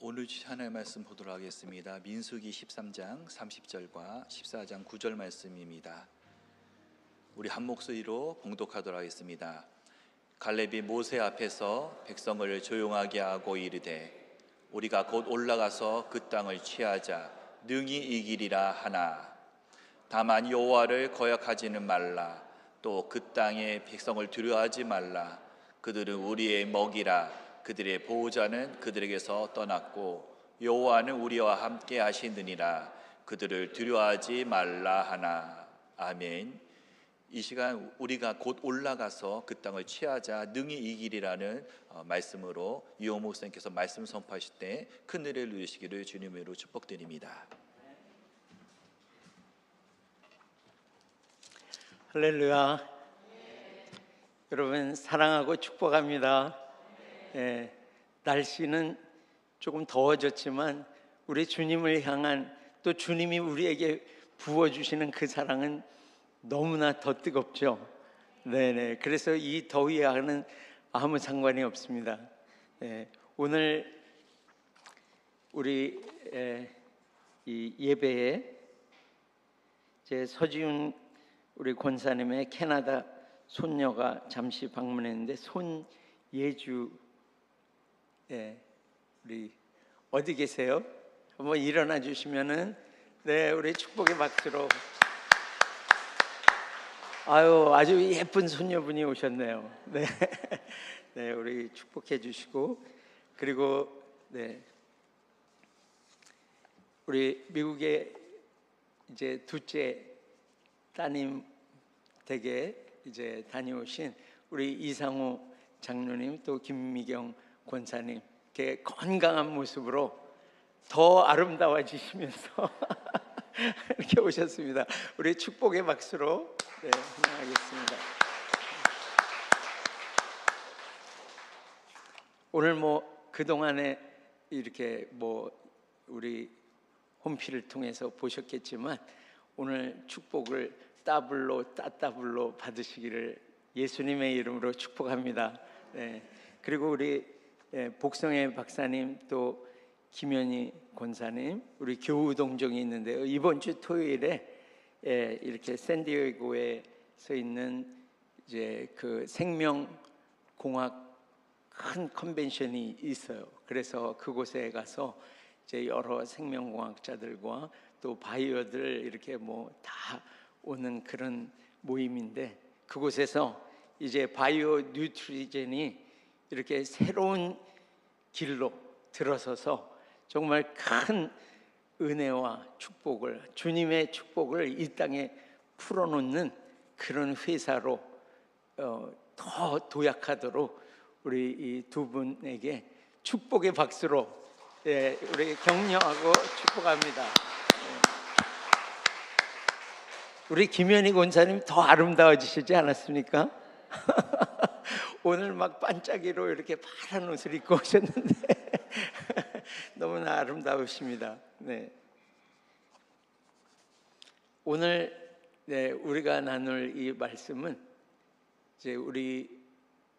오늘 주신 하나님의 말씀 보도록 하겠습니다. 민수기 13장 30절과 14장 9절 말씀입니다. 우리 한 목소리로 봉독하도록 하겠습니다. 갈렙이 모세 앞에서 백성을 조용하게 하고 이르되 우리가 곧 올라가서 그 땅을 취하자 능히 이기리라 하나 다만 여호와를 거역하지는 말라. 또 그 땅의 백성을 두려워하지 말라. 그들은 우리의 먹이라. 그들의 보호자는 그들에게서 떠났고 여호와는 우리와 함께 하시느니라. 그들을 두려워하지 말라 하나. 아멘. 이 시간 우리가 곧 올라가서 그 땅을 취하자 능히 이기리라는 말씀으로 이호 목사님께서 말씀 선포하실 때 큰 은혜를 누리시기를 주님으로 축복드립니다. 할렐루야. 여러분 사랑하고 축복합니다. 날씨는 조금 더워졌지만 우리 주님을 향한 또 주님이 우리에게 부어주시는 그 사랑은 너무나 더 뜨겁죠. 네네. 그래서 이 더위와는 아무 상관이 없습니다. 오늘 우리 이 예배에 제 서지훈 우리 권사님의 캐나다 손녀가 잠시 방문했는데 손예주 우리 어디 계세요? 한번 일어나 주시면은 우리 축복의 박수로 아주 예쁜 손녀분이 오셨네요. 우리 축복해 주시고 그리고 우리 미국에 이제 둘째 따님 댁에 이제 다녀오신 우리 이상호 장로님 또 김미경 권사님 이렇게 건강한 모습으로 더 아름다워지시면서 이렇게 오셨습니다. 우리 축복의 박수로 환영하겠습니다. 오늘 그동안에 이렇게 우리 홈피를 통해서 보셨겠지만 오늘 축복을 따블로 받으시기를 예수님의 이름으로 축복합니다. 그리고 우리 복성의 박사님 또 김현희 권사님 우리 교우 동정이 있는데요. 이번 주 토요일에 이렇게 샌디에고에서 있는 이제 그 생명공학 큰 컨벤션이 있어요. 그래서 그곳에 가서 이제 여러 생명공학자들과 또 바이오들 이렇게 다 오는 그런 모임인데 그곳에서 이제 바이오 뉴트리젠이 이렇게 새로운 길로 들어서서 정말 큰 은혜와 축복을 주님의 축복을 이 땅에 풀어놓는 그런 회사로 더 도약하도록 우리 이 두 분에게 축복의 박수로 우리 격려하고 축복합니다. 우리 김현희 권사님 더 아름다워지시지 않았습니까? 오늘 막 반짝이로 이렇게 파란 옷을 입고 오셨는데 너무나 아름다우십니다. 오늘 우리가 나눌 이 말씀은 이제 우리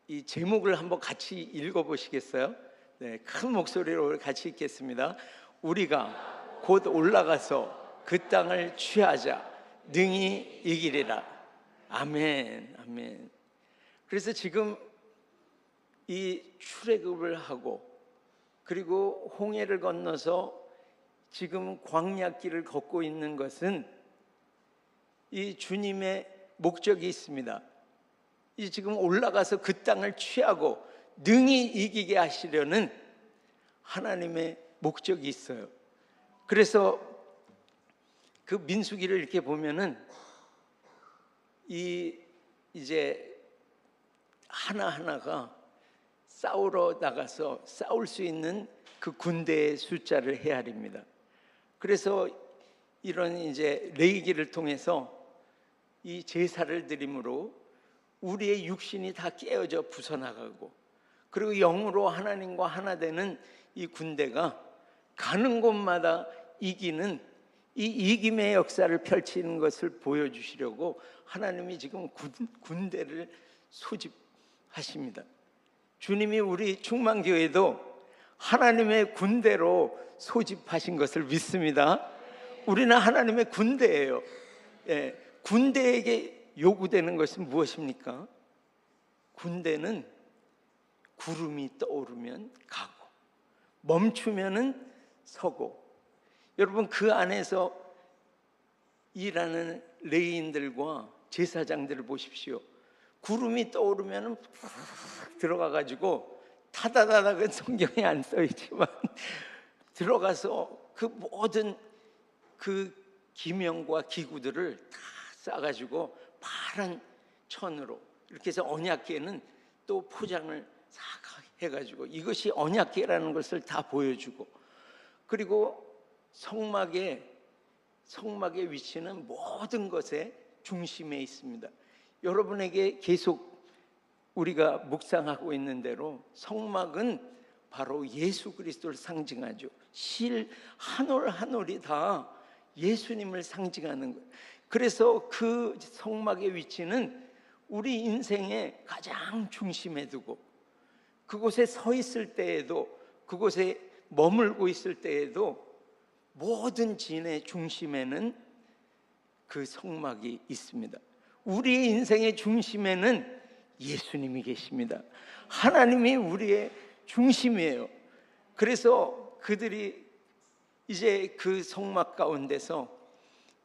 이 제목을 한번 같이 읽어보시겠어요? 큰 목소리로 같이 읽겠습니다. 우리가 곧 올라가서 그 땅을 취하자 능히 이기리라. 아멘, 아멘. 그래서 지금 이 출애굽을 하고 그리고 홍해를 건너서 지금 광야길을 걷고 있는 것은 이 주님의 목적이 있습니다. 이 지금 올라가서 그 땅을 취하고 능히 이기게 하시려는 하나님의 목적이 있어요. 그래서 그 민수기를 이렇게 보면은 이제 하나하나가 싸우러 나가서 싸울 수 있는 그 군대의 숫자를 헤아립니다. 그래서 이런 이제 레위기를 통해서 이 제사를 드림으로 우리의 육신이 다 깨어져 부서나가고 그리고 영으로 하나님과 하나 되는 이 군대가 가는 곳마다 이기는 이 이김의 역사를 펼치는 것을 보여주시려고 하나님이 지금 군대를 소집하십니다. 주님이 우리 충만교회도 하나님의 군대로 소집하신 것을 믿습니다. 우리는 하나님의 군대예요. 예, 군대에게 요구되는 것은 무엇입니까? 군대는 구름이 떠오르면 가고 멈추면은 서고. 여러분, 그 안에서 일하는 레위인들과 제사장들을 보십시오. 구름이 떠오르면은 들어가 가지고 타다다닥은 성경에 안 써 있지만 들어가서 그 모든 그 기명과 기구들을 다 싸가지고 파란 천으로 이렇게 해서 언약궤는 또 포장을 싹 해가지고 이것이 언약궤라는 것을 다 보여주고, 그리고 성막의 위치는 모든 것의 중심에 있습니다. 여러분에게 계속 우리가 묵상하고 있는 대로 성막은 바로 예수 그리스도를 상징하죠. 실 한 올 한 올이 다 예수님을 상징하는 거예요. 그래서 그 성막의 위치는 우리 인생의 가장 중심에 두고, 그곳에 서 있을 때에도, 그곳에 머물고 있을 때에도 모든 진의 중심에는 그 성막이 있습니다. 우리의 인생의 중심에는 예수님이 계십니다. 하나님이 우리의 중심이에요. 그래서 그들이 이제 그 성막 가운데서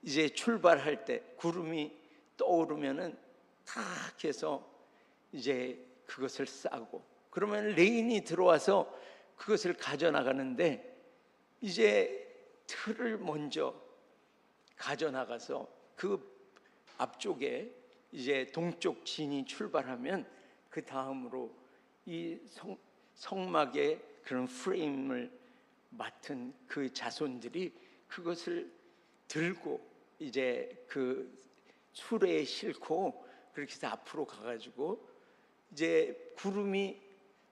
이제 출발할 때 구름이 떠오르면은 탁 해서 이제 그것을 싸고, 그러면 레인이 들어와서 그것을 가져나가는데, 이제 틀을 먼저 가져나가서 그 앞쪽에 이제 동쪽 진이 출발하면 그 다음으로 이 성막의 그런 프레임을 맡은 그 자손들이 그것을 들고 이제 그 수레에 싣고 그렇게 해서 앞으로 가가지고 이제 구름이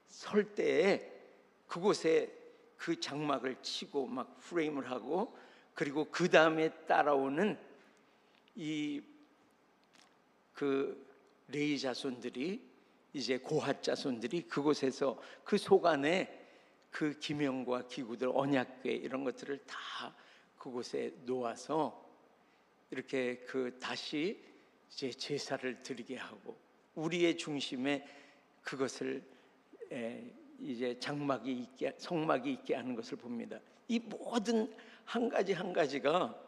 설 때에 그곳에 그 장막을 치고 막 프레임을 하고, 그리고 그 다음에 따라오는 이 그 레위 자손들이, 이제 고핫 자손들이 그곳에서 그 속 안에 그 기명과 기구들, 언약궤 이런 것들을 다 그곳에 놓아서 이렇게 그 다시 이제 제사를 드리게 하고, 우리의 중심에 그것을 이제 장막이 있게, 성막이 있게 하는 것을 봅니다. 이 모든 한 가지 한 가지가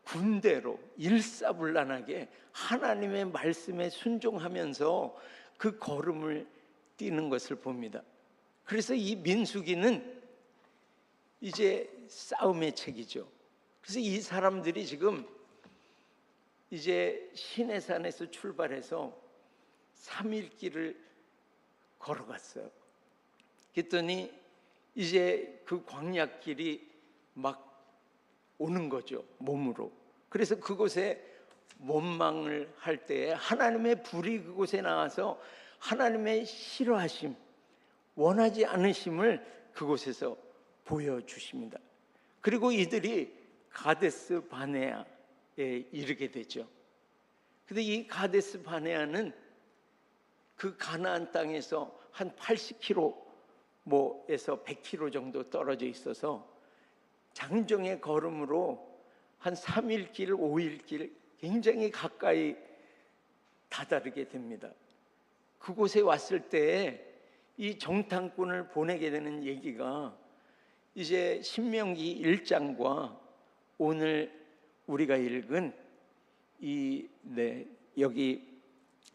군대로 일사불란하게 하나님의 말씀에 순종하면서 그 걸음을 뛰는 것을 봅니다. 그래서 이 민수기는 이제 싸움의 책이죠. 그래서 이 사람들이 지금 이제 시내산에서 출발해서 3일 길을 걸어갔어요. 그랬더니 이제 그 광야길이 막 오는 거죠, 몸으로. 그래서 그곳에 원망을 할 때에 하나님의 불이 그곳에 나와서 하나님의 싫어하심, 원하지 않으심을 그곳에서 보여주십니다. 그리고 이들이 가데스 바네아에 이르게 되죠. 근데 이 가데스 바네아는 그 가나안 땅에서 한 80km 에서 100km 정도 떨어져 있어서 장정의 걸음으로 한 3일 길, 5일 길 굉장히 가까이 다다르게 됩니다. 그곳에 왔을 때 이 정탐꾼을 보내게 되는 얘기가 이제 신명기 1장과 오늘 우리가 읽은 여기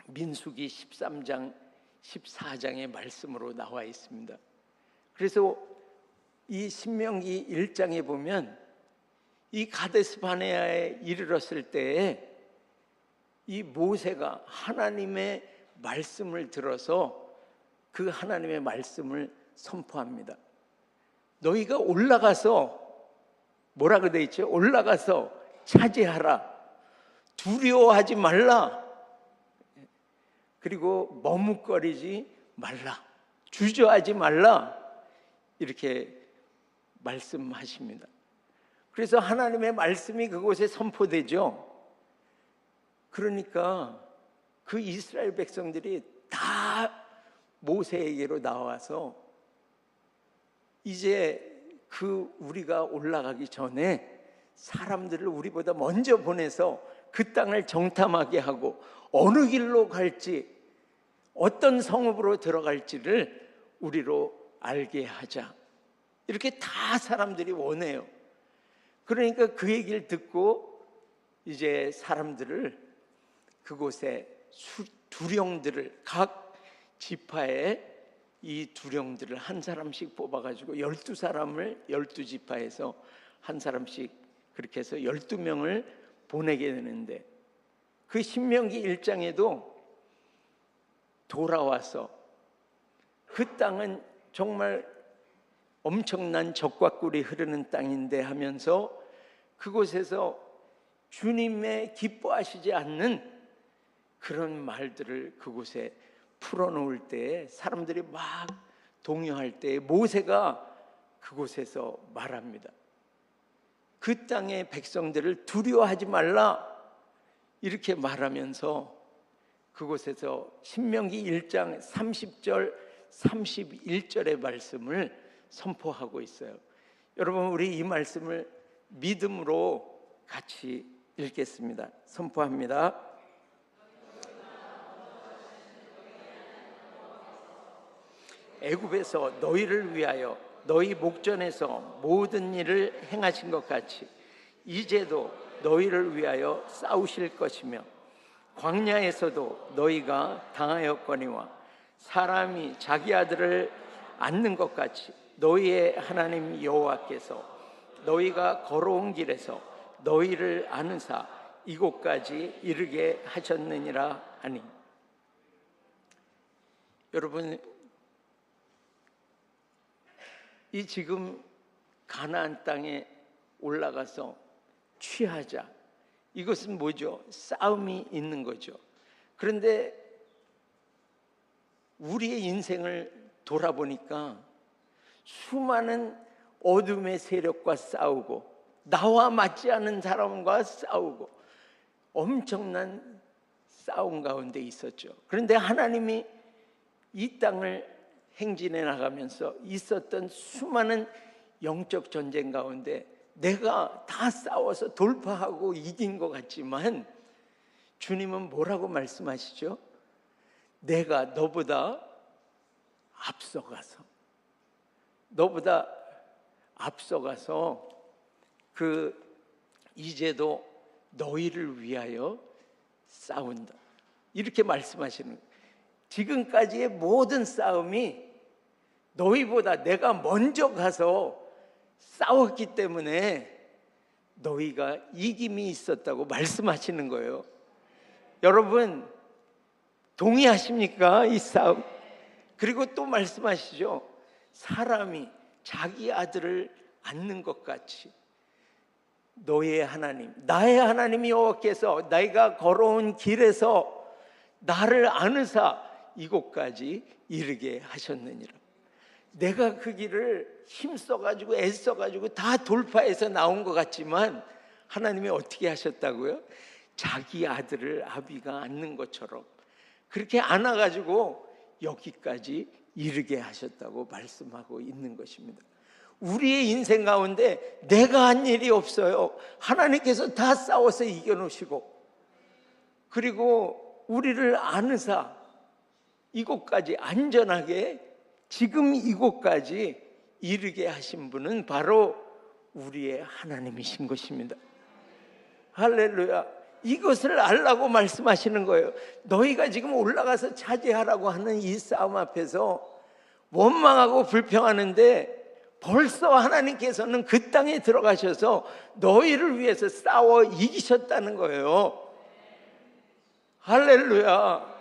민수기 13장, 14장의 말씀으로 나와 있습니다. 그래서 이 신명기 1장에 보면 이 가데스 바네아에 이르렀을 때에 이 모세가 하나님의 말씀을 들어서 그 하나님의 말씀을 선포합니다. 너희가 올라가서, 뭐라고 되어 있죠? 올라가서 차지하라. 두려워하지 말라. 그리고 머뭇거리지 말라. 주저하지 말라. 이렇게 말씀하십니다. 그래서 하나님의 말씀이 그곳에 선포되죠. 그러니까 그 이스라엘 백성들이 다 모세에게로 나와서 이제 우리가 올라가기 전에 사람들을 우리보다 먼저 보내서 그 땅을 정탐하게 하고 어느 길로 갈지, 어떤 성읍으로 들어갈지를 우리로 알게 하자. 이렇게 다 사람들이 원해요. 그러니까 그 얘기를 듣고 이제 사람들을 그곳에 두령들을, 각 지파에 이 두령들을 한 사람씩 뽑아가지고 12사람을 12지파에서 한 사람씩 그렇게 해서 12명을 보내게 되는데, 그 신명기 1장에도 돌아와서 그 땅은 정말 엄청난 적과 꿀이 흐르는 땅인데 하면서 그곳에서 주님의 기뻐하시지 않는 그런 말들을 그곳에 풀어놓을 때에 사람들이 막 동요할 때에 모세가 그곳에서 말합니다. 그 땅의 백성들을 두려워하지 말라, 이렇게 말하면서 그곳에서 신명기 1장 30절 31절의 말씀을 선포하고 있어요. 여러분, 우리 이 말씀을 믿음으로 같이 읽겠습니다. 선포합니다. 애굽에서 너희를 위하여 너희 목전에서 모든 일을 행하신 것 같이 이제도 너희를 위하여 싸우실 것이며, 광야에서도 너희가 당하였거니와 사람이 자기 아들을 안는 것 같이 너희의 하나님 여호와께서 너희가 걸어온 길에서 너희를 안으사 이곳까지 이르게 하셨느니라 하니. 여러분, 이 지금 가나안 땅에 올라가서 취하자, 이것은 뭐죠? 싸움이 있는 거죠. 그런데 우리의 인생을 돌아보니까 수많은 어둠의 세력과 싸우고 나와 맞지 않은 사람과 싸우고 엄청난 싸움 가운데 있었죠. 그런데 하나님이 이 땅을 행진해 나가면서 있었던 수많은 영적 전쟁 가운데 내가 다 싸워서 돌파하고 이긴 것 같지만 주님은 뭐라고 말씀하시죠? 내가 너보다 앞서가서 이제도 너희를 위하여 싸운다, 이렇게 말씀하시는 거예요. 지금까지의 모든 싸움이 너희보다 내가 먼저 가서 싸웠기 때문에 너희가 이김이 있었다고 말씀하시는 거예요. 여러분, 동의하십니까? 이 싸움. 그리고 또 말씀하시죠. 사람이 자기 아들을 안는 것 같이 너희의 하나님, 나의 하나님 여호와께서 내가 걸어온 길에서 나를 안으사 이곳까지 이르게 하셨느니라. 내가 그 길을 힘써가지고 애써가지고 다 돌파해서 나온 것 같지만 하나님이 어떻게 하셨다고요? 자기 아들을 아비가 안는 것처럼 그렇게 안아가지고 여기까지 이르게 하셨다고 말씀하고 있는 것입니다. 우리의 인생 가운데 내가 한 일이 없어요. 하나님께서 다 싸워서 이겨놓으시고, 그리고 우리를 안으사 이곳까지 안전하게 지금 이곳까지 이르게 하신 분은 바로 우리의 하나님이신 것입니다. 할렐루야. 이것을 알라고 말씀하시는 거예요. 너희가 지금 올라가서 차지하라고 하는 이 싸움 앞에서 원망하고 불평하는데 벌써 하나님께서는 그 땅에 들어가셔서 너희를 위해서 싸워 이기셨다는 거예요. 할렐루야.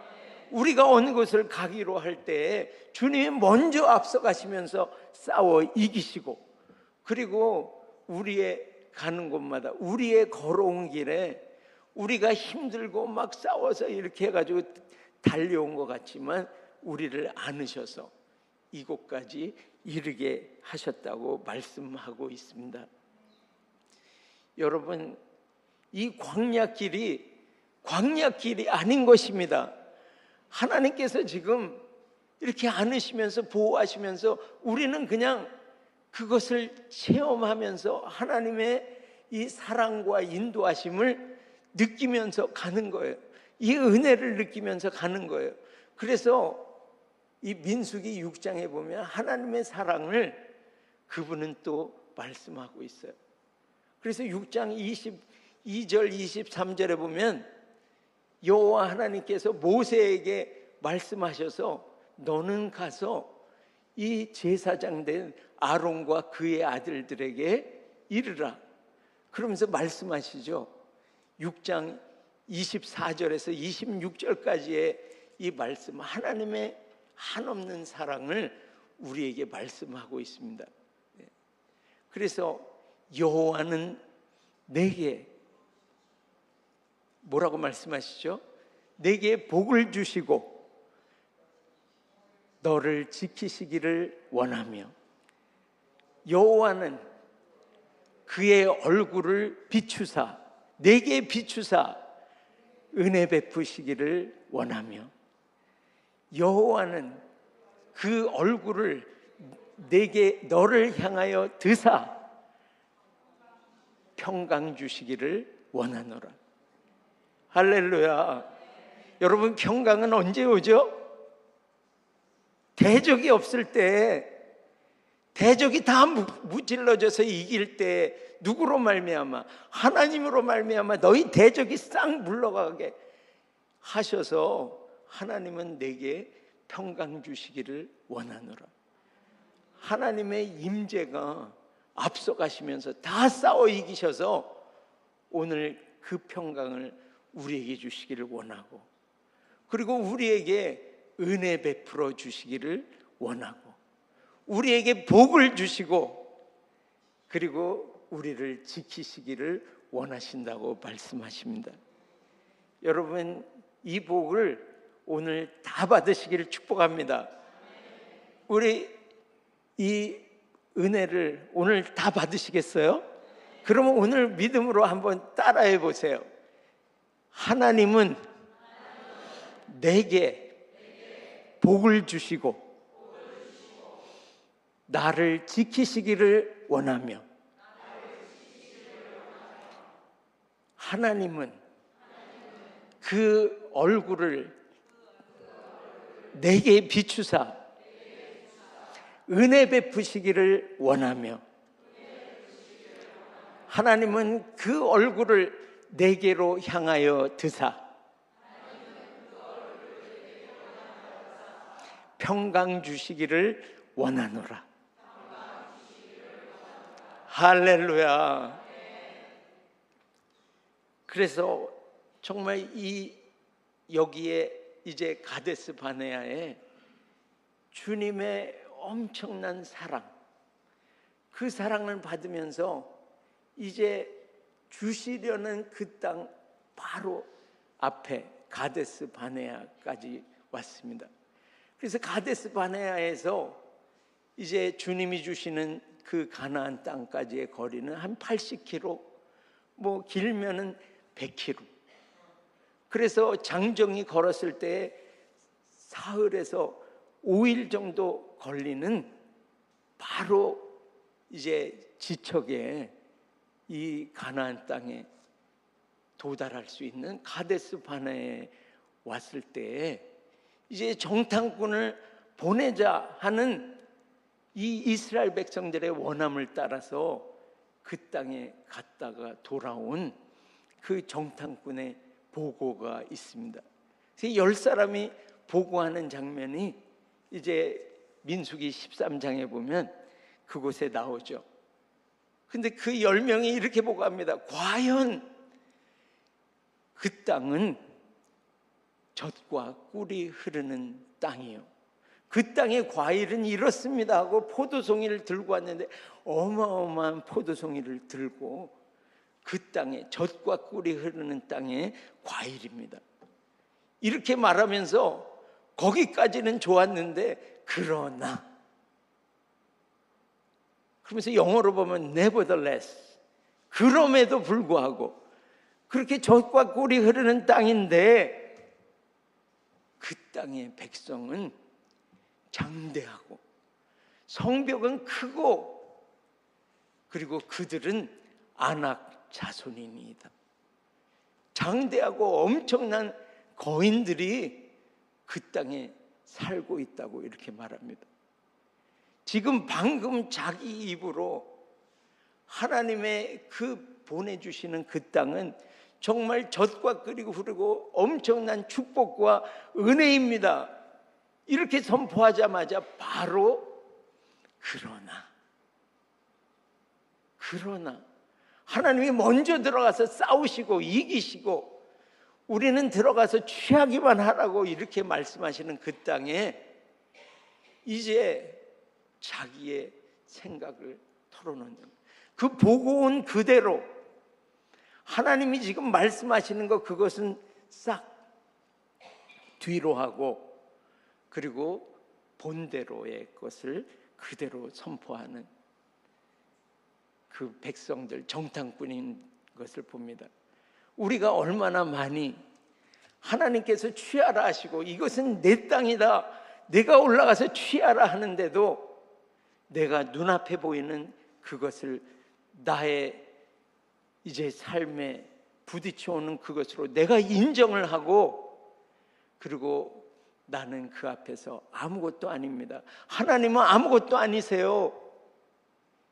우리가 어느 곳을 가기로 할 때 주님이 먼저 앞서가시면서 싸워 이기시고, 그리고 우리의 가는 곳마다 우리의 걸어온 길에 우리가 힘들고 막 싸워서 이렇게 해가지고 달려온 것 같지만 우리를 안으셔서 이곳까지 이르게 하셨다고 말씀하고 있습니다. 여러분, 이 광야길이 아닌 것입니다. 하나님께서 지금 이렇게 안으시면서 보호하시면서 우리는 그냥 그것을 체험하면서 하나님의 이 사랑과 인도하심을 느끼면서 가는 거예요. 이 은혜를 느끼면서 가는 거예요. 그래서 이 민수기 6장에 보면 하나님의 사랑을 그분은 또 말씀하고 있어요. 그래서 6장 22절 23절에 보면 여호와 하나님께서 모세에게 말씀하셔서 너는 가서 이 제사장 된 아론과 그의 아들들에게 이르라. 그러면서 말씀하시죠. 6장 24절에서 26절까지의 이 말씀, 하나님의 한없는 사랑을 우리에게 말씀하고 있습니다. 그래서 여호와는 내게 뭐라고 말씀하시죠? 내게 복을 주시고 너를 지키시기를 원하며 여호와는 그의 얼굴을 비추사 내게 비추사 은혜 베푸시기를 원하며 여호와는 그 얼굴을 내게 너를 향하여 드사 평강 주시기를 원하노라. 할렐루야. 여러분, 평강은 언제 오죠? 대적이 없을 때, 대적이 다 무찔러져서 이길 때 누구로 말미암아? 하나님으로 말미암아 너희 대적이 싹 물러가게 하셔서 하나님은 내게 평강 주시기를 원하노라. 하나님의 임재가 앞서가시면서 다 싸워 이기셔서 오늘 그 평강을 우리에게 주시기를 원하고, 그리고 우리에게 은혜 베풀어 주시기를 원하고, 우리에게 복을 주시고, 그리고 우리를 지키시기를 원하신다고 말씀하십니다. 여러분, 이 복을 오늘 다 받으시기를 축복합니다. 우리 이 은혜를 오늘 다 받으시겠어요? 그러면 오늘 믿음으로 한번 따라해 보세요. 하나님은 내게 복을 주시고 나를 지키시기를 원하며, 하나님은 그 얼굴을 내게 비추사 은혜 베푸시기를 원하며, 하나님은 그 얼굴을 내게로 향하여 드사 평강 주시기를 원하노라. 할렐루야. 그래서 정말 이 여기에 이제 가데스 바네아에 주님의 엄청난 사랑, 그 사랑을 받으면서 이제 주시려는 그 땅 바로 앞에 가데스 바네아까지 왔습니다. 그래서 가데스 바네아에서 이제 주님이 주시는 그 가나안 땅까지의 거리는 한 80km, 뭐 길면은 100km. 그래서 장정이 걸었을 때 사흘에서 5일 정도 걸리는 바로 이제 지척에 이 가나안 땅에 도달할 수 있는 가데스 바네아에 왔을 때 이제 정탐꾼을 보내자 하는 이 이스라엘 백성들의 원함을 따라서 그 땅에 갔다가 돌아온 그 정탐꾼의 보고가 있습니다. 그래서 10사람이 보고하는 장면이 이제 민수기 13장에 보면 그곳에 나오죠. 근데 그 10명이 이렇게 보고합니다. 과연 그 땅은 젖과 꿀이 흐르는 땅이요, 그 땅의 과일은 이렇습니다 하고 포도송이를 들고 왔는데, 어마어마한 포도송이를 들고 그 땅에 젖과 꿀이 흐르는 땅의 과일입니다. 이렇게 말하면서 거기까지는 좋았는데, 그러나, 그러면서 영어로 보면 nevertheless, 그럼에도 불구하고 그렇게 젖과 꿀이 흐르는 땅인데 그 땅의 백성은 장대하고 성벽은 크고 그리고 그들은 아낙 자손이니이다. 장대하고 엄청난 거인들이 그 땅에 살고 있다고 이렇게 말합니다. 지금 방금 자기 입으로 하나님의 그 보내주시는 그 땅은 정말 젖과 끓이고 흐르고 엄청난 축복과 은혜입니다. 이렇게 선포하자마자 바로 그러나 하나님이 먼저 들어가서 싸우시고 이기시고 우리는 들어가서 취하기만 하라고 이렇게 말씀하시는 그 땅에 이제 자기의 생각을 털어놓는, 그 보고 온 그대로 하나님이 지금 말씀하시는 것, 그것은 싹 뒤로 하고 그리고 본대로의 것을 그대로 선포하는 그 백성들, 정탐꾼인 것을 봅니다. 우리가 얼마나 많이 하나님께서 취하라 하시고 이것은 내 땅이다, 내가 올라가서 취하라 하는데도 내가 눈앞에 보이는 그것을 나의 이제 삶에 부딪혀오는 그것으로 내가 인정을 하고, 그리고 나는 그 앞에서 아무것도 아닙니다, 하나님은 아무것도 아니세요,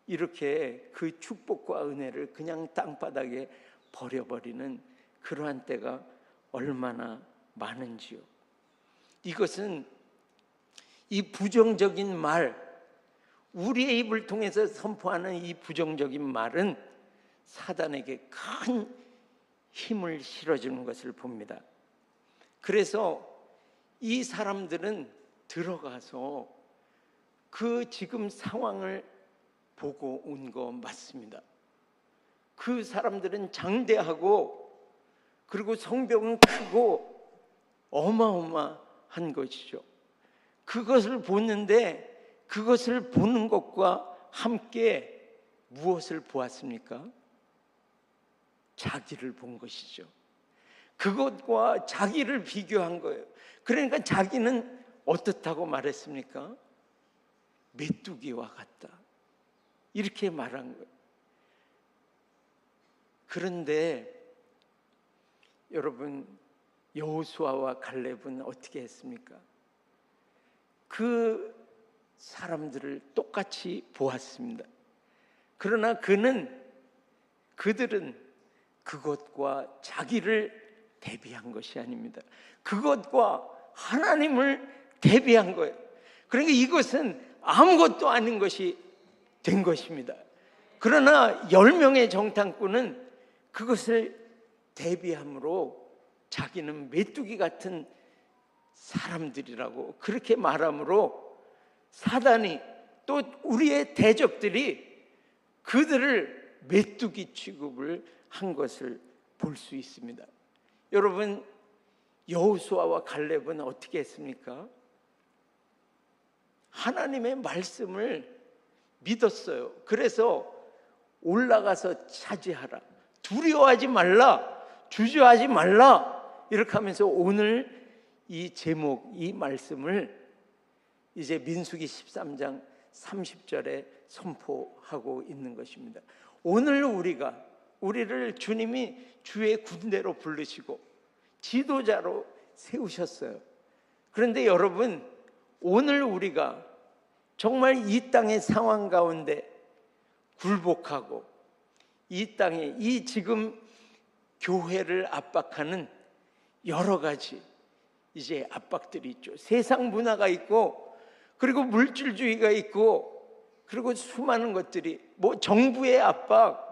이렇게 그 축복과 은혜를 그냥 땅바닥에 버려버리는 그러한 때가 얼마나 많은지요. 이것은 이 부정적인 말, 우리의 입을 통해서 선포하는 이 부정적인 말은 사단에게 큰 힘을 실어주는 것을 봅니다. 그래서 이 사람들은 들어가서 그 지금 상황을 보고 온 거 맞습니다. 그 사람들은 장대하고 그리고 성벽은 크고 어마어마한 것이죠. 그것을 보는데 그것을 보는 것과 함께 무엇을 보았습니까? 자기를 본 것이죠. 그것과 자기를 비교한 거예요. 그러니까 자기는 어떻다고 말했습니까? 메뚜기와 같다, 이렇게 말한 거예요. 그런데 여러분, 여호수아와 갈렙은 어떻게 했습니까? 그 사람들을 똑같이 보았습니다. 그러나 그들은 그것과 자기를 대비한 것이 아닙니다. 그것과 하나님을 대비한 거예요. 그러니까 이것은 아무것도 아닌 것이 된 것입니다. 그러나 10명의 정탐꾼은 그것을 대비함으로 자기는 메뚜기 같은 사람들이라고 그렇게 말함으로 사단이 또 우리의 대적들이 그들을 메뚜기 취급을 한 것을 볼 수 있습니다. 여러분, 여호수아와 갈렙은 어떻게 했습니까? 하나님의 말씀을 믿었어요. 그래서 올라가서 차지하라, 두려워하지 말라, 주저하지 말라, 이렇게 하면서 오늘 이 제목, 이 말씀을 이제 민수기 13장 30절에 선포하고 있는 것입니다. 오늘 우리를 주님이 주의 군대로 부르시고 지도자로 세우셨어요. 그런데 여러분, 오늘 우리가 정말 이 땅의 상황 가운데 굴복하고 이 땅에 이 지금 교회를 압박하는 여러 가지 이제 압박들이 있죠. 세상 문화가 있고 그리고 물질주의가 있고 그리고 수많은 것들이 정부의 압박,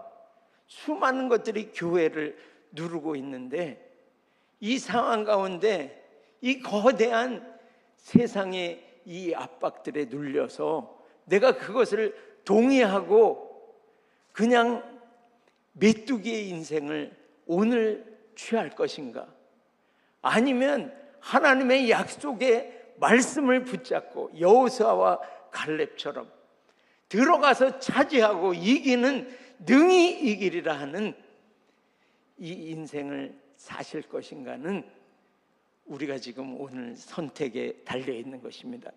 수많은 것들이 교회를 누르고 있는데 이 상황 가운데 이 거대한 세상의 이 압박들에 눌려서 내가 그것을 동의하고 그냥 메뚜기의 인생을 오늘 취할 것인가, 아니면 하나님의 약속의 말씀을 붙잡고 여호수아와 갈렙처럼 들어가서 차지하고 이기는 능히 이기리라 하는 이 인생을 사실 것인가는 우리가 지금 오늘 선택에 달려있는 것입니다.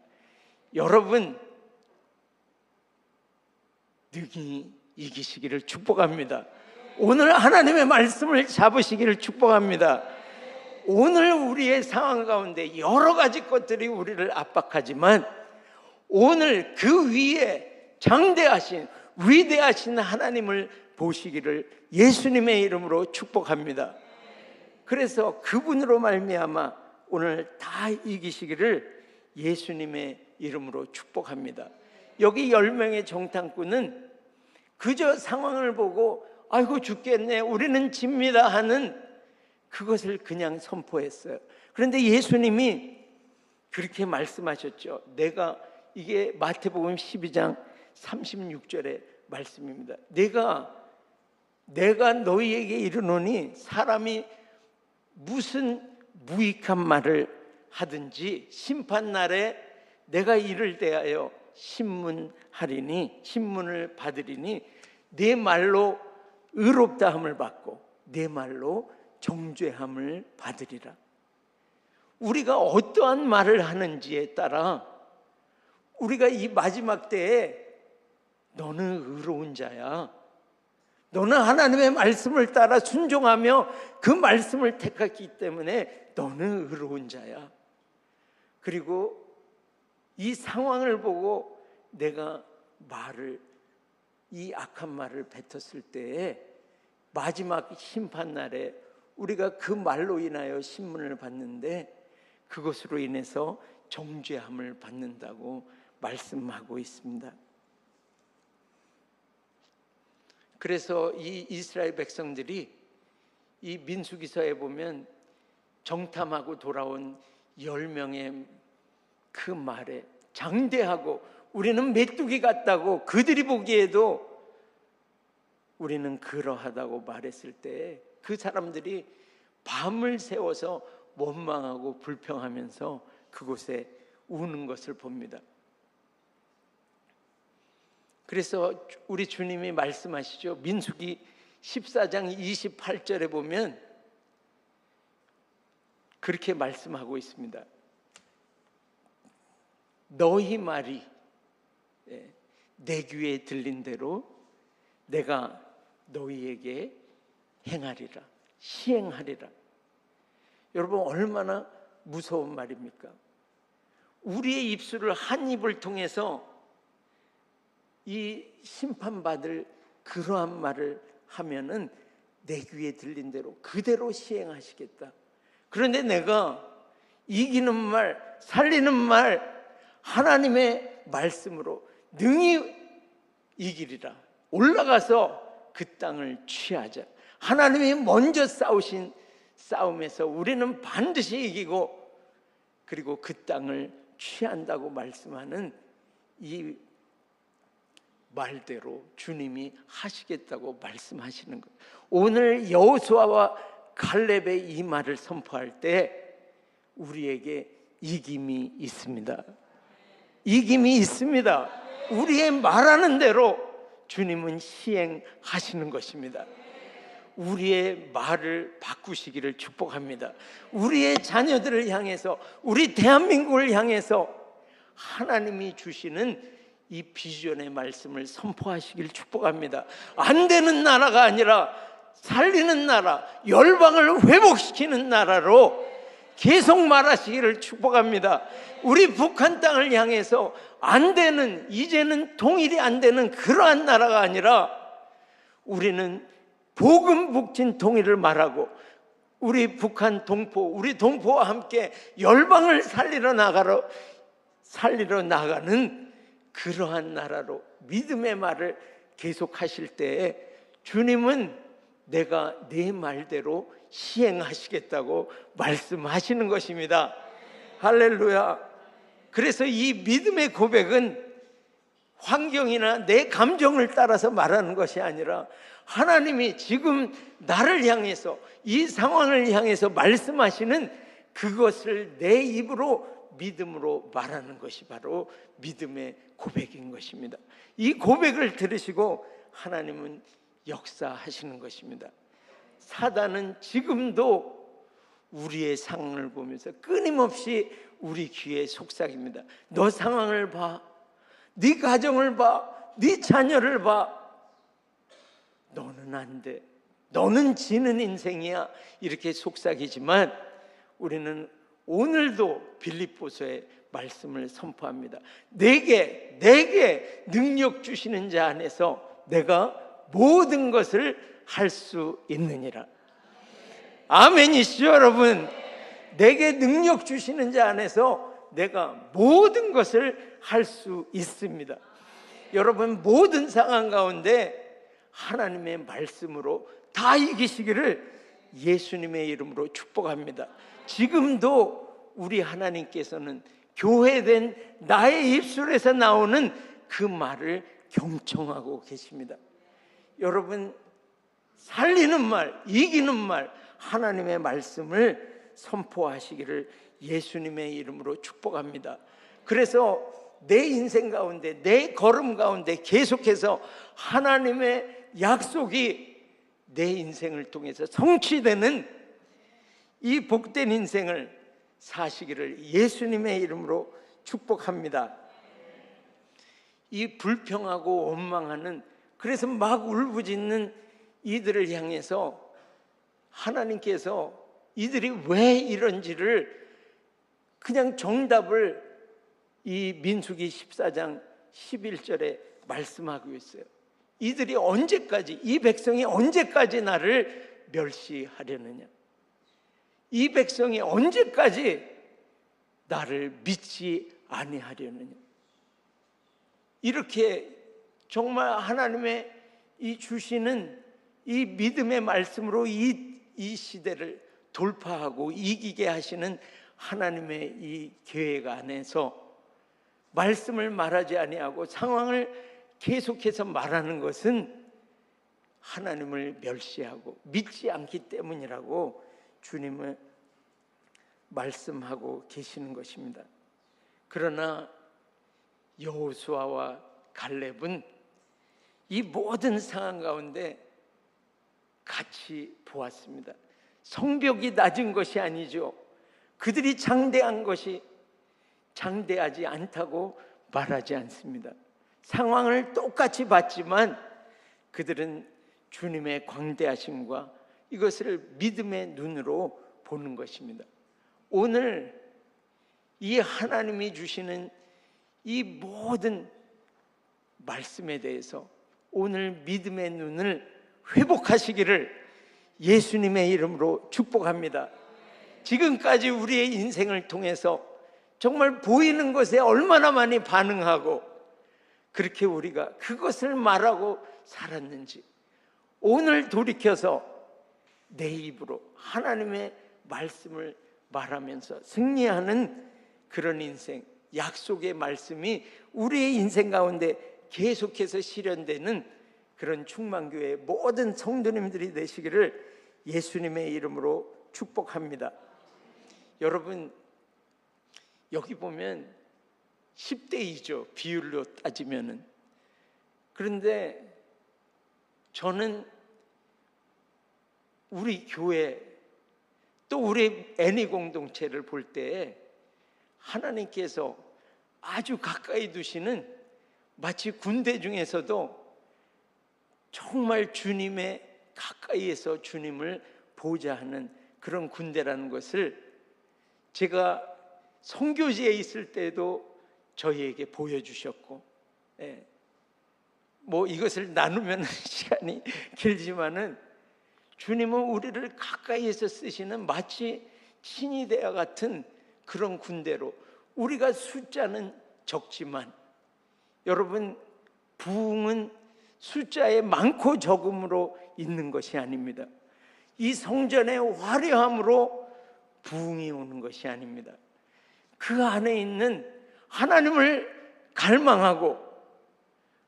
여러분, 능히 이기시기를 축복합니다. 오늘 하나님의 말씀을 잡으시기를 축복합니다. 오늘 우리의 상황 가운데 여러 가지 것들이 우리를 압박하지만 오늘 그 위에 장대하신 위대하신 하나님을 보시기를 예수님의 이름으로 축복합니다. 그래서 그분으로 말미암아 오늘 다 이기시기를 예수님의 이름으로 축복합니다. 여기 10명의 정탐꾼은 그저 상황을 보고 아이고 죽겠네, 우리는 집니다 하는 그것을 그냥 선포했어요. 그런데 예수님이 그렇게 말씀하셨죠. 이게 마태복음 12장 36절의 말씀입니다. 내가 너희에게 이르노니 사람이 무슨 무익한 말을 하든지 심판날에 내가 이를 대하여 신문을 받으리니 내 말로 의롭다함을 받고 내 말로 정죄함을 받으리라. 우리가 어떠한 말을 하는지에 따라 우리가 이 마지막 때에 너는 의로운 자야, 너는 하나님의 말씀을 따라 순종하며 그 말씀을 택했기 때문에 너는 의로운 자야. 그리고 이 상황을 보고 내가 이 악한 말을 뱉었을 때에 마지막 심판날에 우리가 그 말로 인하여 신문을 받는데 그것으로 인해서 정죄함을 받는다고 말씀하고 있습니다. 그래서 이 이스라엘 백성들이 이 민수기서에 보면 정탐하고 돌아온 10명의 그 말에 장대하고 우리는 메뚜기 같다고 그들이 보기에도 우리는 그러하다고 말했을 때 그 사람들이 밤을 새워서 원망하고 불평하면서 그곳에 우는 것을 봅니다. 그래서 우리 주님이 말씀하시죠. 민수기 14장 28절에 보면 그렇게 말씀하고 있습니다. 너희 말이 내 귀에 들린 대로 내가 너희에게 행하리라, 시행하리라. 여러분 얼마나 무서운 말입니까? 우리의 입술을 한 입을 통해서 이 심판받을 그러한 말을 하면은 내 귀에 들린 대로 그대로 시행하시겠다. 그런데 내가 이기는 말, 살리는 말, 하나님의 말씀으로 능히 이기리라. 올라가서 그 땅을 취하자. 하나님이 먼저 싸우신 싸움에서 우리는 반드시 이기고 그리고 그 땅을 취한다고 말씀하는 이 말대로 주님이 하시겠다고 말씀하시는 것. 오늘 여호수아와 갈렙의 이 말을 선포할 때 우리에게 이김이 있습니다. 이김이 있습니다. 우리의 말하는 대로 주님은 시행하시는 것입니다. 우리의 말을 바꾸시기를 축복합니다. 우리의 자녀들을 향해서, 우리 대한민국을 향해서 하나님이 주시는 이 비전의 말씀을 선포하시길 축복합니다. 안 되는 나라가 아니라 살리는 나라, 열방을 회복시키는 나라로 계속 말하시기를 축복합니다. 우리 북한 땅을 향해서 안 되는, 이제는 통일이 안 되는 그러한 나라가 아니라 우리는 복음 북진 통일을 말하고 우리 북한 동포, 우리 동포와 함께 열방을 살리러 나가는 그러한 나라로 믿음의 말을 계속하실 때에 주님은 내가 내 말대로 시행하시겠다고 말씀하시는 것입니다. 할렐루야. 그래서 이 믿음의 고백은 환경이나 내 감정을 따라서 말하는 것이 아니라 하나님이 지금 나를 향해서, 이 상황을 향해서 말씀하시는 그것을 내 입으로 믿음으로 말하는 것이 바로 믿음의 고백인 것입니다. 이 고백을 들으시고 하나님은 역사하시는 것입니다. 사단은 지금도 우리의 상황을 보면서 끊임없이 우리 귀에 속삭입니다. 너 상황을 봐, 네 가정을 봐, 네 자녀를 봐. 너는 안 돼, 너는 지는 인생이야, 이렇게 속삭이지만 우리는 오늘도 빌립보서의 말씀을 선포합니다. 내게 능력 주시는 자 안에서 내가 모든 것을 할 수 있느니라. 아멘이시죠, 여러분? 내게 능력 주시는 자 안에서 내가 모든 것을 할 수 있습니다. 여러분, 모든 상황 가운데 하나님의 말씀으로 다 이기시기를 예수님의 이름으로 축복합니다. 지금도 우리 하나님께서는 교회된 나의 입술에서 나오는 그 말을 경청하고 계십니다. 여러분, 살리는 말, 이기는 말, 하나님의 말씀을 선포하시기를 예수님의 이름으로 축복합니다. 그래서 내 인생 가운데, 내 걸음 가운데 계속해서 하나님의 약속이 내 인생을 통해서 성취되는 이 복된 인생을 사시기를 예수님의 이름으로 축복합니다. 이 불평하고 원망하는, 그래서 막 울부짖는 이들을 향해서 하나님께서 이들이 왜 이런지를 그냥 정답을 이 민수기 14장 11절에 말씀하고 있어요. 이들이 언제까지, 이 백성이 언제까지 나를 멸시하려느냐, 이 백성이 언제까지 나를 믿지 아니하려느냐. 이렇게 정말 하나님의 이 주시는 이 믿음의 말씀으로 이 시대를 돌파하고 이기게 하시는 하나님의 이 계획 안에서 말씀을 말하지 아니하고 상황을 계속해서 말하는 것은 하나님을 멸시하고 믿지 않기 때문이라고 주님은 말씀하고 계시는 것입니다. 그러나 여호수아와 갈렙은 이 모든 상황 가운데 같이 보았습니다. 성벽이 낮은 것이 아니죠. 그들이 장대한 것이 장대하지 않다고 말하지 않습니다. 상황을 똑같이 봤지만 그들은 주님의 광대하심과 이것을 믿음의 눈으로 보는 것입니다. 오늘 이 하나님이 주시는 이 모든 말씀에 대해서 오늘 믿음의 눈을 회복하시기를 예수님의 이름으로 축복합니다. 지금까지 우리의 인생을 통해서 정말 보이는 것에 얼마나 많이 반응하고 그렇게 우리가 그것을 말하고 살았는지 오늘 돌이켜서 내 입으로 하나님의 말씀을 말하면서 승리하는 그런 인생, 약속의 말씀이 우리의 인생 가운데 계속해서 실현되는 그런 충만교회의 모든 성도님들이 되시기를 예수님의 이름으로 축복합니다. 여러분, 여기 보면 10대2죠. 비율로 따지면은. 그런데 저는 우리 교회 또 우리 애니 공동체를 볼 때 하나님께서 아주 가까이 두시는 마치 군대 중에서도 정말 주님의 가까이에서 주님을 보자 하는 그런 군대라는 것을 제가 선교지에 있을 때도 저희에게 보여주셨고, 뭐 이것을 나누면 시간이 길지만은 주님은 우리를 가까이에서 쓰시는 마치 친위대와 같은 그런 군대로 우리가 숫자는 적지만 여러분 부흥은 숫자의 많고 적음으로 있는 것이 아닙니다. 이 성전의 화려함으로 부흥이 오는 것이 아닙니다. 그 안에 있는 하나님을 갈망하고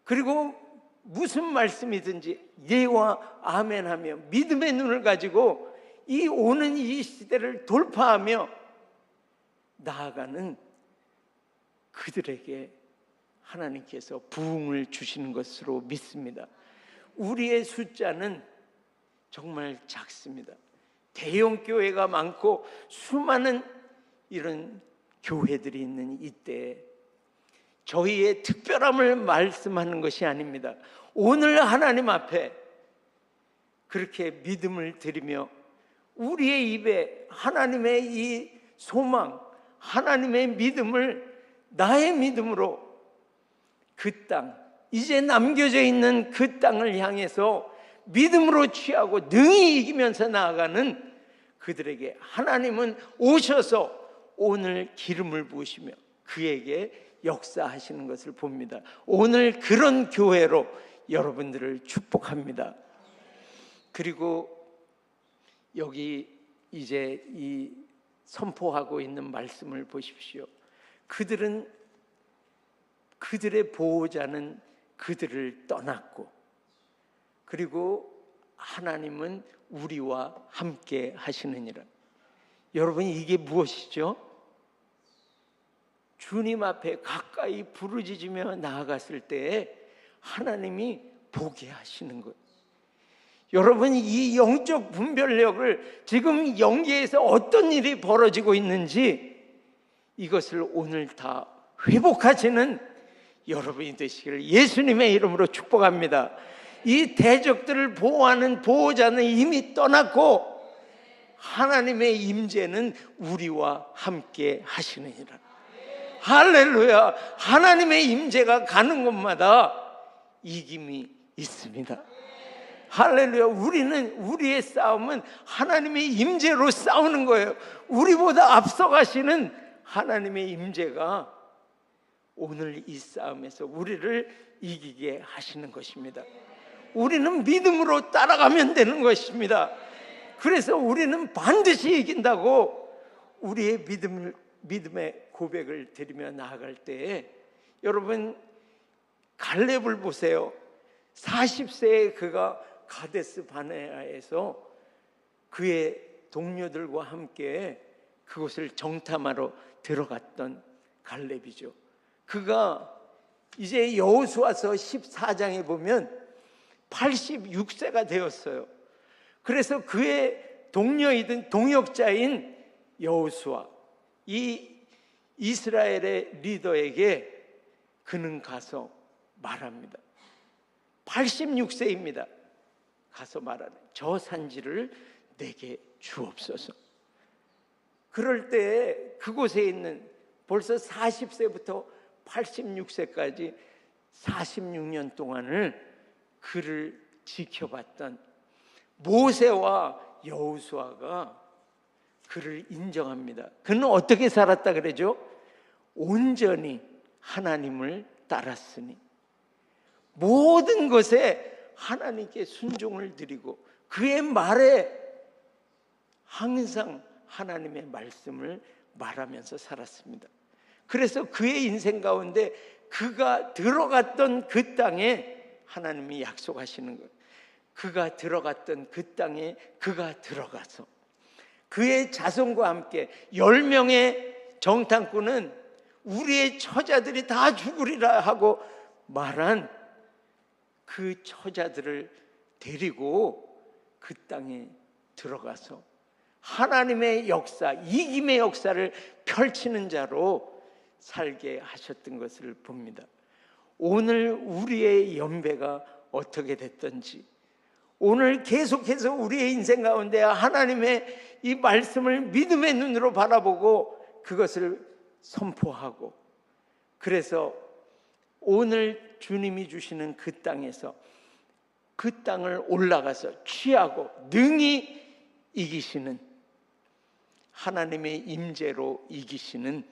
그리고 무슨 말씀이든지 예와 아멘하며 믿음의 눈을 가지고 이 오는 이 시대를 돌파하며 나아가는 그들에게 하나님께서 부흥을 주시는 것으로 믿습니다. 우리의 숫자는 정말 작습니다. 대형 교회가 많고 수많은 이런 교회들이 있는 이때에 저희의 특별함을 말씀하는 것이 아닙니다. 오늘 하나님 앞에 그렇게 믿음을 드리며 우리의 입에 하나님의 이 소망, 하나님의 믿음을 나의 믿음으로 그 땅, 이제 남겨져 있는 그 땅을 향해서 믿음으로 취하고 능히 이기면서 나아가는 그들에게 하나님은 오셔서 오늘 기름을 부으시며 그에게 역사하시는 것을 봅니다. 오늘 그런 교회로 여러분들을 축복합니다. 그리고 여기 이제 이 선포하고 있는 말씀을 보십시오. 그들은, 그들의 보호자는 그들을 떠났고, 그리고 하나님은 우리와 함께 하시느니라. 여러분, 이게 무엇이죠? 주님 앞에 가까이 부르짖으며 나아갔을 때에 하나님이 보게 하시는 것. 여러분, 이 영적 분별력을 지금 영계에서 어떤 일이 벌어지고 있는지 이것을 오늘 다 회복하시는 여러분이 되시기를 예수님의 이름으로 축복합니다. 이 대적들을 보호하는 보호자는 이미 떠났고 하나님의 임재는 우리와 함께 하시느니라. 할렐루야. 하나님의 임재가 가는 곳마다 이김이 있습니다. 할렐루야. 우리의 싸움은 하나님의 임재로 싸우는 거예요. 우리보다 앞서가시는 하나님의 임재가 오늘 이 싸움에서 우리를 이기게 하시는 것입니다. 우리는 믿음으로 따라가면 되는 것입니다. 그래서 우리는 반드시 이긴다고 우리의 믿음의 고백을 드리며 나아갈 때에 여러분, 갈렙을 보세요. 40세에 그가 가데스 바네아에서 그의 동료들과 함께 그곳을 정탐하러 들어갔던 갈렙이죠. 그가 이제 여호수아서 14장에 보면 86세가 되었어요. 그래서 그의 동료이든 동역자인 여호수아, 이 이스라엘의 리더에게 그는 가서 말합니다. 86세입니다. 가서 말하는, 저 산지를 내게 주옵소서. 그럴 때 그곳에 있는 벌써 40세부터 86세까지 46년 동안을 그를 지켜봤던 모세와 여호수아가 그를 인정합니다. 그는 어떻게 살았다 그러죠? 온전히 하나님을 따랐으니, 모든 것에 하나님께 순종을 드리고 그의 말에 항상 하나님의 말씀을 말하면서 살았습니다. 그래서 그의 인생 가운데 그가 들어갔던 그 땅에 하나님이 약속하시는 것, 그가 들어갔던 그 땅에 그가 들어가서 그의 자손과 함께 10명의 정탐꾼은 우리의 처자들이 다 죽으리라 하고 말한 그 처자들을 데리고 그 땅에 들어가서 하나님의 역사, 이김의 역사를 펼치는 자로 살게 하셨던 것을 봅니다. 오늘 우리의 연배가 어떻게 됐든지, 오늘 계속해서 우리의 인생 가운데 하나님의 이 말씀을 믿음의 눈으로 바라보고 그것을 선포하고, 그래서 오늘 주님이 주시는 그 땅에서 그 땅을 올라가서 취하고 능히 이기시는, 하나님의 임재로 이기시는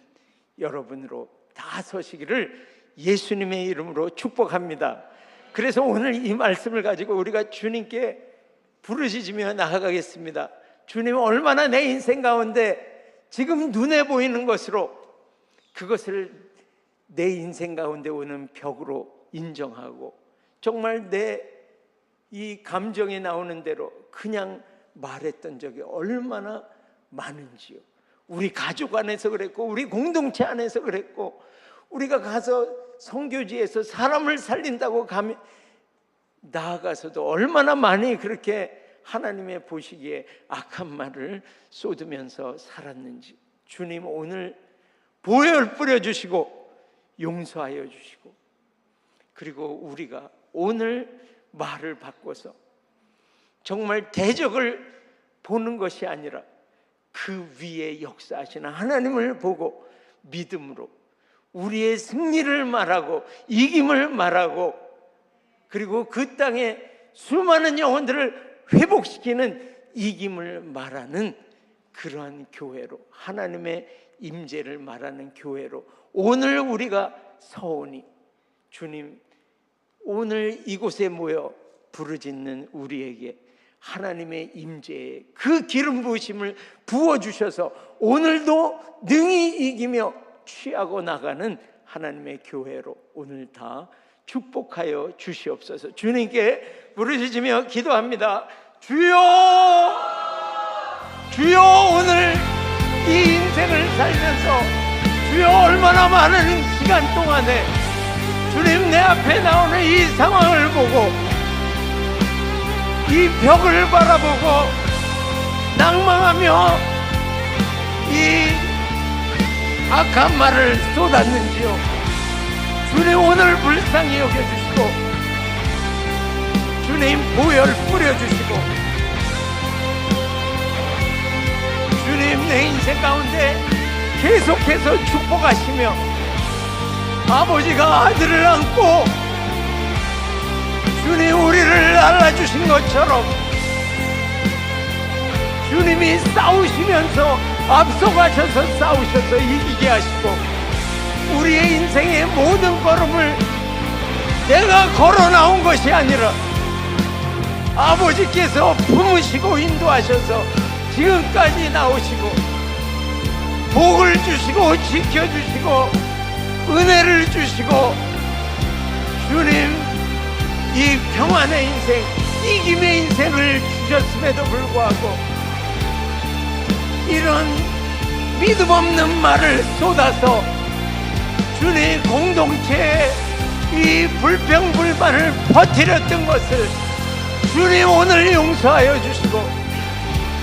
여러분으로 다 서시기를 예수님의 이름으로 축복합니다. 그래서 오늘 이 말씀을 가지고 우리가 주님께 부르짖으며 나아가겠습니다. 주님, 얼마나 내 인생 가운데 지금 눈에 보이는 것으로 그것을 내 인생 가운데 오는 벽으로 인정하고 정말 내 이 감정이 나오는 대로 그냥 말했던 적이 얼마나 많은지요. 우리 가족 안에서 그랬고, 우리 공동체 안에서 그랬고, 우리가 가서 선교지에서 사람을 살린다고 나아가서도 얼마나 많이 그렇게 하나님의 보시기에 악한 말을 쏟으면서 살았는지, 주님 오늘 보혈 뿌려주시고 용서하여 주시고, 그리고 우리가 오늘 말을 바꿔서 정말 대적을 보는 것이 아니라 그 위에 역사하시는 하나님을 보고 믿음으로 우리의 승리를 말하고 이김을 말하고, 그리고 그 땅에 수많은 영혼들을 회복시키는 이김을 말하는 그러한 교회로, 하나님의 임재를 말하는 교회로 오늘 우리가 서오니, 주님 오늘 이곳에 모여 부르짖는 우리에게 하나님의 임재의 그 기름 부으심을 부어주셔서 오늘도 능히 이기며 취하고 나가는 하나님의 교회로 오늘 다 축복하여 주시옵소서. 주님께 부르짖으며 기도합니다. 주여, 주여, 오늘 이 인생을 살면서 주여 얼마나 많은 시간 동안에 주님 내 앞에 나오는 이 상황을 보고 이 벽을 바라보고 낭망하며 이 악한 말을 쏟았는지요. 주님 오늘 불쌍히 여겨주시고 주님 보혈 뿌려주시고 주님 내 인생 가운데 계속해서 축복하시며 아버지가 아들을 안고 주님 우리를 알아주신 것처럼 주님이 싸우시면서 앞서가셔서 싸우셔서 이기게 하시고 우리의 인생의 모든 걸음을 내가 걸어 나온 것이 아니라 아버지께서 품으시고 인도하셔서 지금까지 나오시고 복을 주시고 지켜주시고 은혜를 주시고 주님 이 평안의 인생, 이김의 인생을 주셨음에도 불구하고 이런 믿음 없는 말을 쏟아서 주님 공동체에 이 불평불만을 퍼뜨렸던 것을 주님 오늘 용서하여 주시고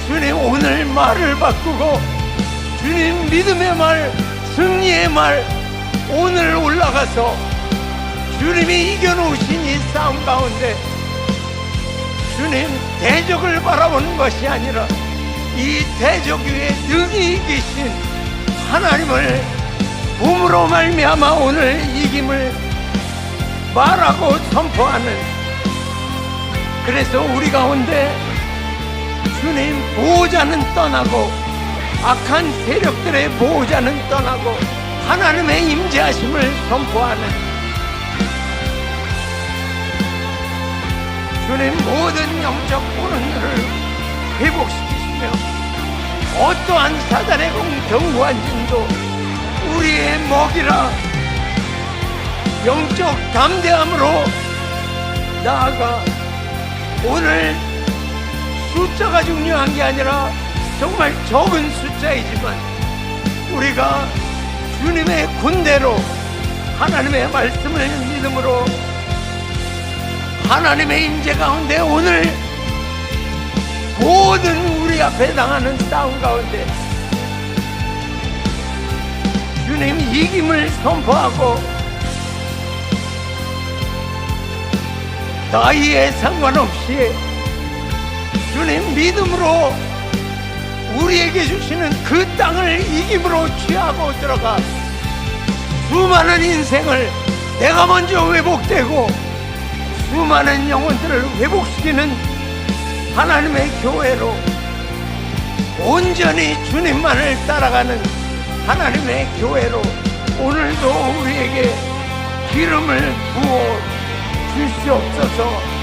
주님 오늘 말을 바꾸고 주님 믿음의 말, 승리의 말 오늘 올라가서 주님이 이겨놓으신 이 싸움 가운데 주님 대적을 바라보는 것이 아니라 이 대적 위에 능히 이기신 하나님을 몸으로 말미암아 오늘 이김을 말하고 선포하는, 그래서 우리 가운데 주님 보호자는 떠나고 악한 세력들의 보호자는 떠나고 하나님의 임재하심을 선포하는 주님 모든 영적 보는들을 회복시키시며 어떠한 사단의 경고한 진도 우리의 먹이라 영적 담대함으로 나아가 오늘 숫자가 중요한 게 아니라 정말 적은 숫자이지만 우리가 주님의 군대로 하나님의 말씀을 믿음으로 하나님의 임재 가운데 오늘 모든 우리 앞에 당하는 싸움 가운데 주님 이김을 선포하고 나이에 상관없이 주님 믿음으로 우리에게 주시는 그 땅을 이김으로 취하고 들어가 수많은 인생을 내가 먼저 회복되고 수많은 영혼들을 회복시키는 하나님의 교회로 온전히 주님만을 따라가는 하나님의 교회로 오늘도 우리에게 기름을 부어 주시옵소서.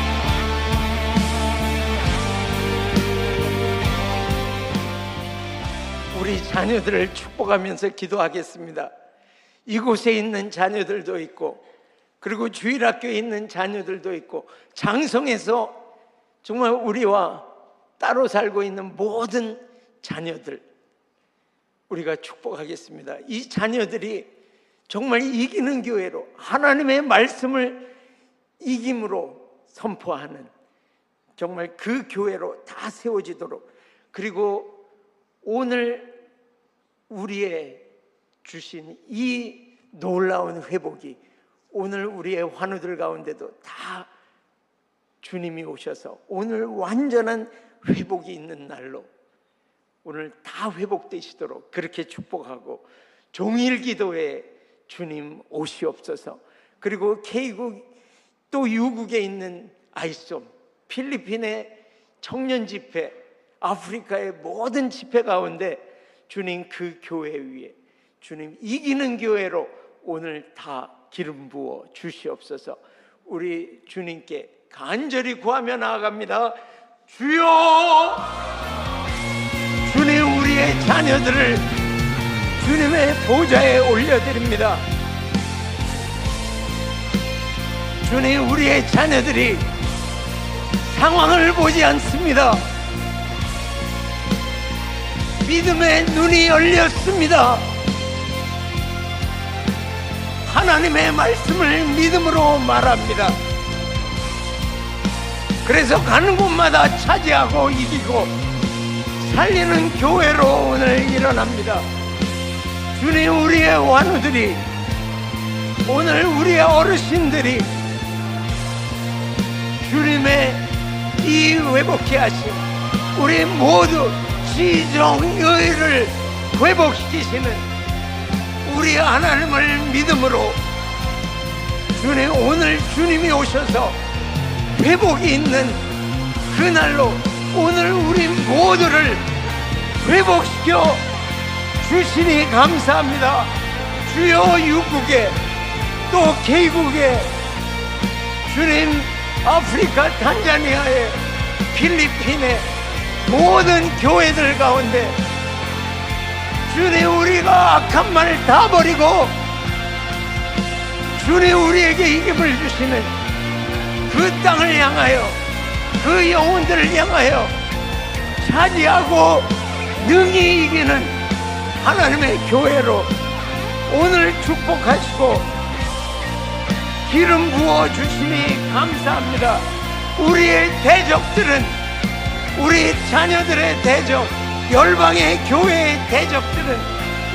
우리 자녀들을 축복하면서 기도하겠습니다. 이곳에 있는 자녀들도 있고 그리고 주일학교에 있는 자녀들도 있고 장성에서 정말 우리와 따로 살고 있는 모든 자녀들 우리가 축복하겠습니다. 이 자녀들이 정말 이기는 교회로 하나님의 말씀을 이김으로 선포하는 정말 그 교회로 다 세워지도록, 그리고 오늘 우리의 주신 이 놀라운 회복이 오늘 우리의 환우들 가운데도 다 주님이 오셔서 오늘 완전한 회복이 있는 날로 오늘 다 회복되시도록 그렇게 축복하고, 종일 기도에 주님 오시옵소서. 그리고 K국 또 유국에 있는 아이솜, 필리핀의 청년 집회, 아프리카의 모든 집회 가운데 주님 그 교회 위에 주님 이기는 교회로 오늘 다 기름 부어 주시옵소서. 우리 주님께 간절히 구하며 나아갑니다. 주여, 주님 우리의 자녀들을 주님의 보좌에 올려드립니다. 주님 우리의 자녀들이 상황을 보지 않습니다. 믿음의 눈이 열렸습니다. 하나님의 말씀을 믿음으로 말합니다. 그래서 가는 곳마다 차지하고 이기고 살리는 교회로 오늘 일어납니다. 주님 우리의 완우들이, 오늘 우리의 어르신들이 주님의 이 회복케 하심, 우리 모두 지정의를 회복시키시는 우리 하나님을 믿음으로 주님, 오늘 주님이 오셔서 회복이 있는 그날로 오늘 우리 모두를 회복시켜 주시니 감사합니다. 주여, 육국에 또 K국에 주님, 아프리카 탄자니아의 필리핀의 모든 교회들 가운데 주님 우리가 악한 말 다 버리고 주님 우리에게 이김을 주시는 그 땅을 향하여, 그 영혼들을 향하여 차지하고 능히 이기는 하나님의 교회로 오늘 축복하시고 기름 부어 주시니 감사합니다. 우리의 대적들은, 우리 자녀들의 대적, 열방의 교회의 대적들은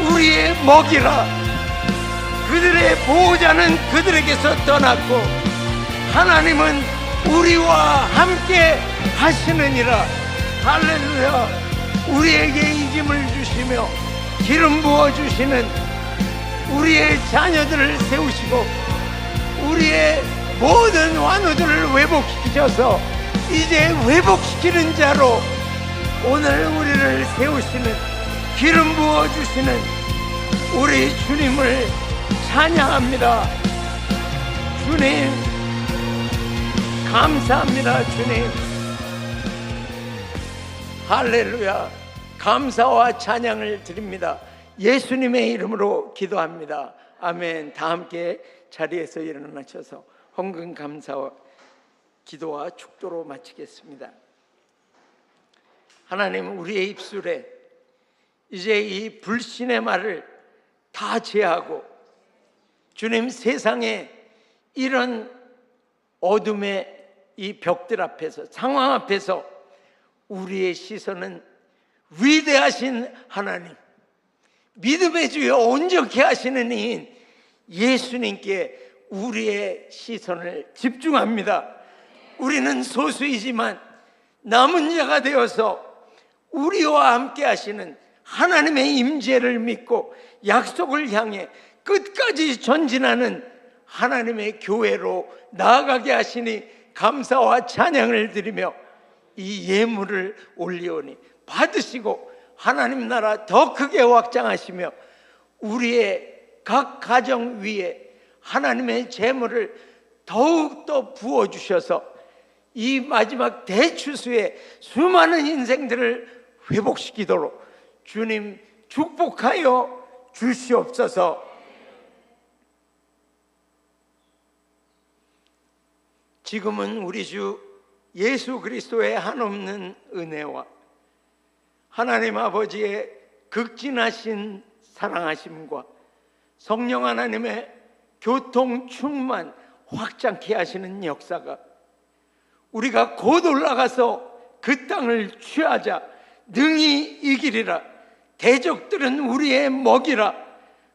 우리의 먹이라. 그들의 보호자는 그들에게서 떠났고 하나님은 우리와 함께 하시느니라. 할렐루야. 우리에게 이김을 주시며 기름 부어 주시는 우리의 자녀들을 세우시고 우리의 모든 완우들을 회복시키셔서 이제 회복시키는 자로 오늘 우리를 세우시는, 기름 부어 주시는 우리 주님을 찬양합니다. 주님 감사합니다. 주님 할렐루야. 감사와 찬양을 드립니다. 예수님의 이름으로 기도합니다. 아멘. 다 함께 자리에서 일어나셔서 헌금 감사와 기도와 축도로 마치겠습니다. 하나님, 우리의 입술에 이제 이 불신의 말을 다 제하고 주님, 세상에 이런 어둠의 이 벽들 앞에서, 상황 앞에서 우리의 시선은 위대하신 하나님, 믿음의 주여 온전케 하시는 이인 예수님께 우리의 시선을 집중합니다. 우리는 소수이지만 남은 자가 되어서 우리와 함께 하시는 하나님의 임재를 믿고 약속을 향해 끝까지 전진하는 하나님의 교회로 나아가게 하시니 감사와 찬양을 드리며 이 예물을 올리오니 받으시고 하나님 나라 더 크게 확장하시며 우리의 각 가정 위에 하나님의 재물을 더욱더 부어주셔서 이 마지막 대추수에 수많은 인생들을 회복시키도록 주님 축복하여 주시옵소서. 지금은 우리 주 예수 그리스도의 한없는 은혜와 하나님 아버지의 극진하신 사랑하심과 성령 하나님의 교통 충만 확장케 하시는 역사가 우리가 곧 올라가서 그 땅을 취하자 능히 이기리라. 대적들은 우리의 먹이라.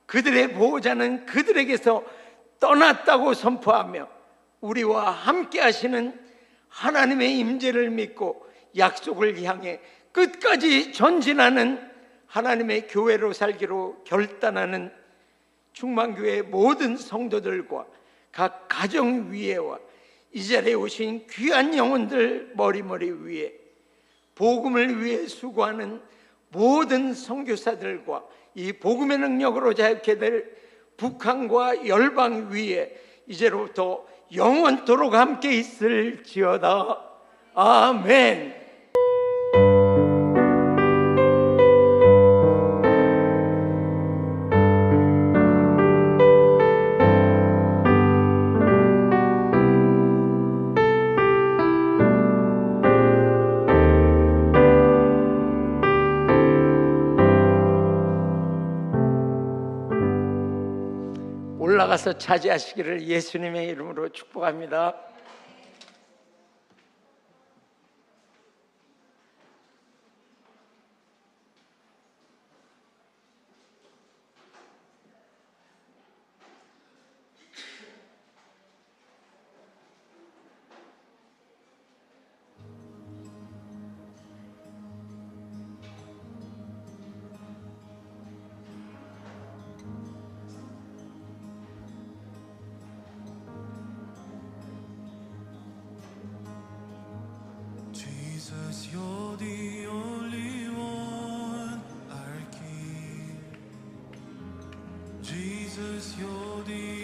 그들의 보호자는 그들에게서 떠났다고 선포하며 우리와 함께 하시는 하나님의 임재를 믿고 약속을 향해 끝까지 전진하는 하나님의 교회로 살기로 결단하는 충만교회 모든 성도들과 각 가정 위에와 이 자리에 오신 귀한 영혼들 머리머리 위에 복음을 위해 수고하는 모든 선교사들과 이 복음의 능력으로 자유케 될 북한과 열방 위에 이제로부터 영원토록 함께 있을지어다. 아멘. 올라가서 차지하시기를 예수님의 이름으로 축복합니다. Jesus, you're the only one I'll keep. Jesus, you're the